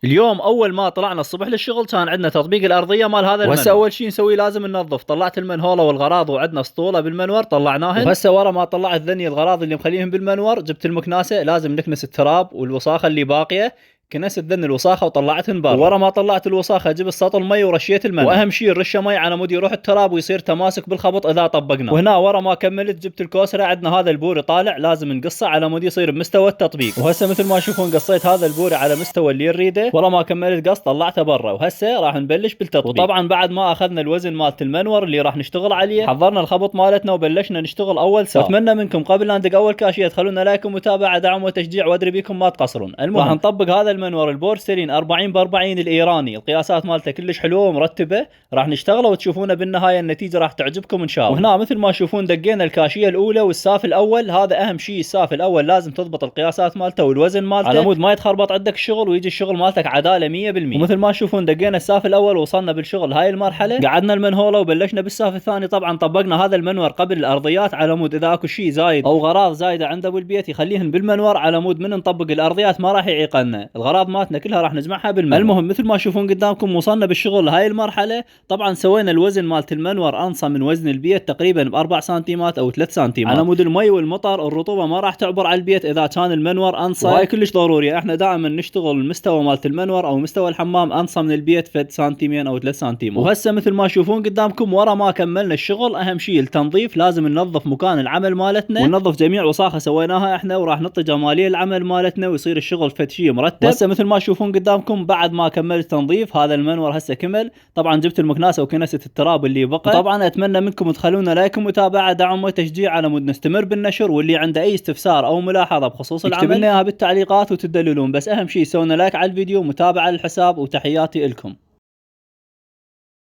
اليوم اول ما طلعنا الصبح للشغل كان عندنا تطبيق الارضيه مال هذا المنور. وهسه اول شيء نسوي لازم ننظف. طلعت المنهوله والغراض وعندنا اسطوله بالمنور طلعناهن. وهسه ورا ما طلعت ذني الغراض اللي مخليهم بالمنور جبت المكناسه لازم نكنس التراب والوساخه اللي باقيه. كنست ذن الوساخه وطلعتهن برا. ورا ما طلعت الوساخه جبت سطل مي ورشيت المنور. واهم شيء نرشه مي على مود يروح التراب ويصير تماسك بالخبط اذا طبقناه. وهنا ورا ما كملت جبت الكوسره. عندنا هذا البوري طالع لازم نقصه على مود يصير بمستوى التطبيق. وهسه مثل ما تشوفون قصيت هذا البوري على مستوى اللي نريده. ورا ما كملت قص طلعته برا. وهسه راح نبلش بالتطبيق. وطبعا بعد ما اخذنا الوزن مالت المنور اللي راح نشتغل عليه حضرنا الخبط مالتنا وبلشنا نشتغل اول ساعه. واتمنى منكم قبل لا ندق اول كاشيه تخلونا لايك ومتابعه دعم وتشجيع وادري بيكم ما تقصرون. المهم راح نطبق هذا المنور البورسلين 40 ب 40 الايراني. القياسات مالته كلش حلوه ومرتبه. راح نشتغله وتشوفونه بالنهايه النتيجه راح تعجبكم ان شاء الله. وهنا مثل ما تشوفون دقينا الكاشيه الاولى والساف الاول. هذا اهم شيء الساف الاول لازم تضبط القياسات مالته والوزن مالته على مود ما يتخربط عندك الشغل ويجي الشغل مالتك عداله 100%. ومثل ما تشوفون دقينا الساف الاول وصلنا بالشغل هاي المرحله. قعدنا المنهوله وبلشنا بالساف الثاني. طبعا طبقنا هذا المنور قبل الارضيات على مود اذا اكو شيء زايد او غراض زايده عنده بالبيت يخليهن بالمنور على مود من نطبق الارضيات ما راح يعيقنا. الغراض مالتنا كلها راح نجمعها بالمنور. المهم مثل ما تشوفون قدامكم وصلنا بالشغل هاي المرحله. طبعا سوينا الوزن مالت المنور انصى من وزن البيت تقريبا ب 4 سنتيمات او 3 سنتيمات على مود المي والمطر الرطوبه ما راح تعبر على البيت اذا كان المنور انصى. وهاي كلش ضروريه. احنا دائما نشتغل المستوى مالت المنور او مستوى الحمام انصى من البيت فد سنتيمين او 3 سنتيمات. وهسه مثل ما تشوفون قدامكم ورا ما كملنا الشغل اهم شيء التنظيف. لازم ننظف مكان العمل مالتنا وننظف جميع وساخه سويناها احنا وراح نعطي جماليه العمل مالتنا ويصير الشغل فد شيء مرتب. وهسه مثل ما تشوفون قدامكم بعد ما كملت تنظيف هذا المنور هسه كمل. طبعا جبت المكناسه وكنست التراب اللي بقى. طبعا اتمنى منكم تخلونا لايك ومتابعه دعم وتشجيع على مود نستمر بالنشر. واللي عنده اي استفسار او ملاحظه بخصوص العمل يكتب لنا اياها بالتعليقات وتدللون. بس اهم شيء سوينا لايك على الفيديو ومتابعه للحساب وتحياتي لكم.